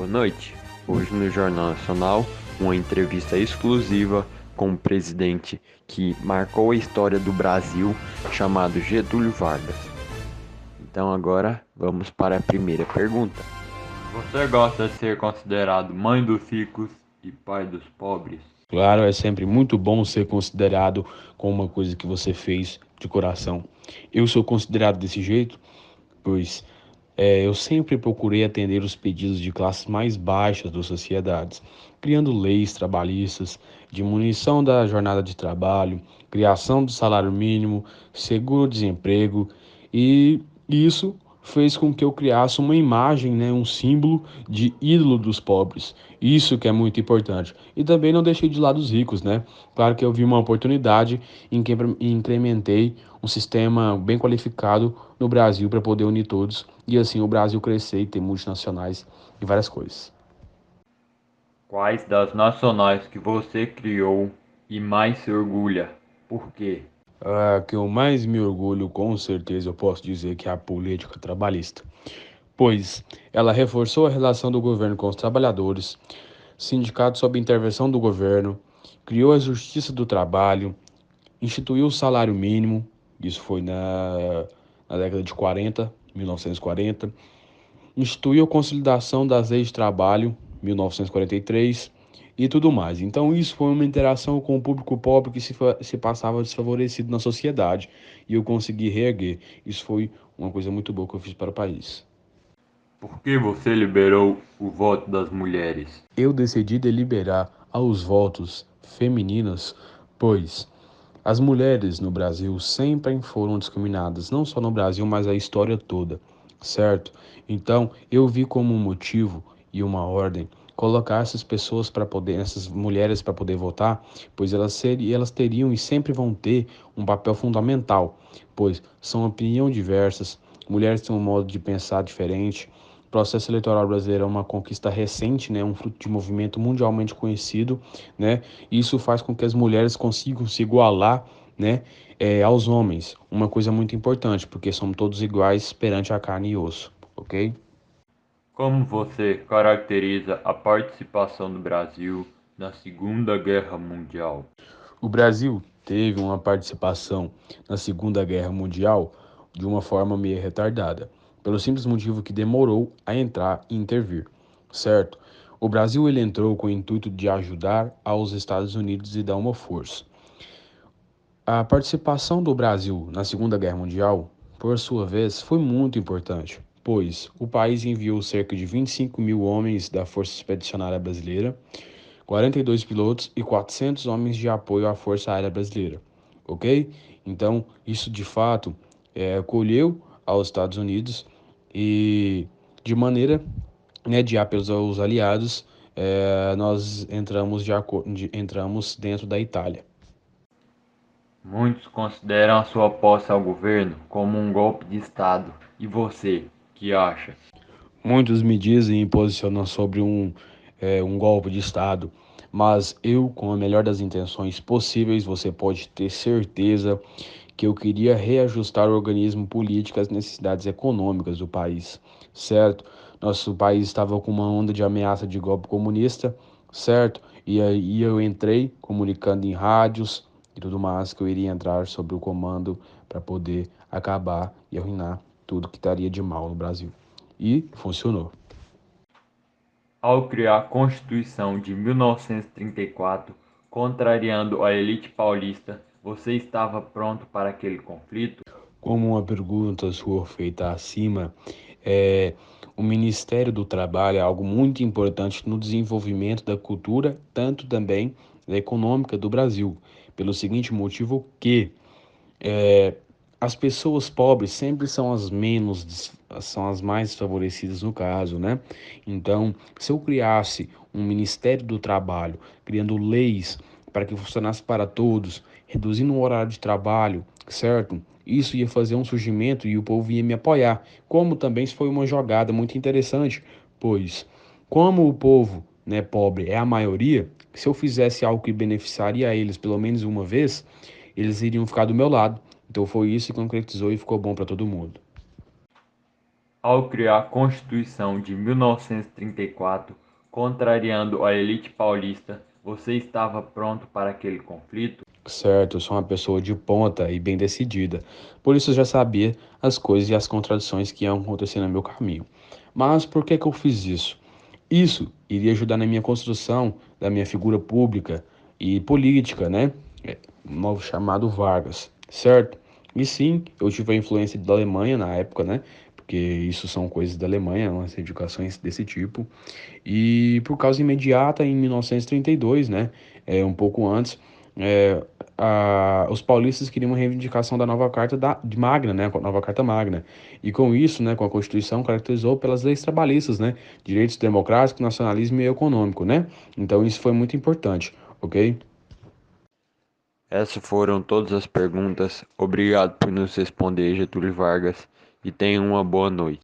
Boa noite. Hoje no Jornal Nacional, uma entrevista exclusiva com um presidente que marcou a história do Brasil, chamado Getúlio Vargas. Então agora vamos para a primeira pergunta. Você gosta de ser considerado mãe dos ricos e pai dos pobres? Claro, é sempre muito bom ser considerado como uma coisa que você fez de coração. Eu sou considerado desse jeito, pois eu sempre procurei atender os pedidos de classes mais baixas das sociedades, criando leis trabalhistas, diminuição da jornada de trabalho, criação do salário mínimo, seguro-desemprego, e isso fez com que eu criasse uma imagem, né, um símbolo de ídolo dos pobres. Isso que é muito importante. E também não deixei de lado os ricos, né? Claro que eu vi uma oportunidade em que incrementei um sistema bem qualificado no Brasil para poder unir todos e assim o Brasil crescer e ter multinacionais e várias coisas. Quais das nacionais que você criou e mais se orgulha? Por quê? A que eu mais me orgulho, com certeza, eu posso dizer que é a política trabalhista, pois ela reforçou a relação do governo com os trabalhadores, sindicatos sob intervenção do governo, criou a justiça do trabalho, instituiu o salário mínimo, isso foi na década de 40, 1940, instituiu a consolidação das leis de trabalho, 1943, e tudo mais. Então, isso foi uma interação com o público pobre que se passava desfavorecido na sociedade e eu consegui reerguer. Isso foi uma coisa muito boa que eu fiz para o país. Por que você liberou o voto das mulheres? Eu decidi deliberar aos votos femininos, pois as mulheres no Brasil sempre foram discriminadas, não só no Brasil, mas a história toda, certo? Então, eu vi como um motivo e uma ordem colocar essas pessoas para poder, essas mulheres para poder votar, pois elas teriam e sempre vão ter um papel fundamental, pois são opiniões diversas, mulheres têm um modo de pensar diferente. O processo eleitoral brasileiro é uma conquista recente, né, um fruto de movimento mundialmente conhecido, né? E isso faz com que as mulheres consigam se igualar, né, aos homens. Uma coisa muito importante, porque somos todos iguais perante a carne e osso, ok? Como você caracteriza a participação do Brasil na Segunda Guerra Mundial? O Brasil teve uma participação na Segunda Guerra Mundial de uma forma meio retardada, pelo simples motivo que demorou a entrar e intervir, certo? O Brasil ele entrou com o intuito de ajudar aos Estados Unidos e dar uma força. A participação do Brasil na Segunda Guerra Mundial, por sua vez, foi muito importante, pois o país enviou cerca de 25 mil homens da Força Expedicionária Brasileira, 42 pilotos e 400 homens de apoio à Força Aérea Brasileira, ok? Então, isso de fato colheu aos Estados Unidos e de maneira, né, de apelos aos aliados, nós entramos dentro da Itália. Muitos consideram a sua posse ao governo como um golpe de Estado. E você, que acha? Muitos me dizem e posicionam sobre um golpe de Estado, mas eu, com a melhor das intenções possíveis, você pode ter certeza que eu queria reajustar o organismo político às necessidades econômicas do país, certo? Nosso país estava com uma onda de ameaça de golpe comunista, certo? E aí eu entrei comunicando em rádios e tudo mais que eu iria entrar sobre o comando para poder acabar e arruinar tudo que estaria de mal no Brasil. E funcionou. Ao criar a Constituição de 1934, contrariando a elite paulista, você estava pronto para aquele conflito? Como uma pergunta sua feita acima, é, o Ministério do Trabalho é algo muito importante no desenvolvimento da cultura, tanto também da econômica do Brasil, pelo seguinte motivo que é, as pessoas pobres sempre são são as mais favorecidas no caso, né? Então, se eu criasse um Ministério do Trabalho, criando leis para que funcionasse para todos, reduzindo o horário de trabalho, certo? Isso ia fazer um surgimento e o povo ia me apoiar. Como também foi uma jogada muito interessante, pois como o povo, né, pobre é a maioria, se eu fizesse algo que beneficiaria eles pelo menos uma vez, eles iriam ficar do meu lado. Então foi isso que concretizou e ficou bom para todo mundo. ao criar a Constituição de 1934, contrariando a elite paulista, você estava pronto para aquele conflito? Certo, eu sou uma pessoa de ponta e bem decidida. Por isso eu já sabia as coisas e as contradições que iam acontecer no meu caminho. Mas por que que eu fiz isso? Isso iria ajudar na minha construção da minha figura pública e política, né? Um novo chamado Vargas, certo? E sim, eu tive a influência da Alemanha na época, né? Porque isso são coisas da Alemanha, umas educações desse tipo. E por causa imediata, em 1932, né? Um pouco antes, é, os paulistas queriam uma reivindicação da nova Carta de Magna, né? A nova Carta Magna. E com isso, né? Com a Constituição, caracterizou pelas leis trabalhistas, né? Direitos democráticos, nacionalismo e econômico, né? Então isso foi muito importante, ok? Essas foram todas as perguntas. Obrigado por nos responder, Getúlio Vargas, e tenha uma boa noite.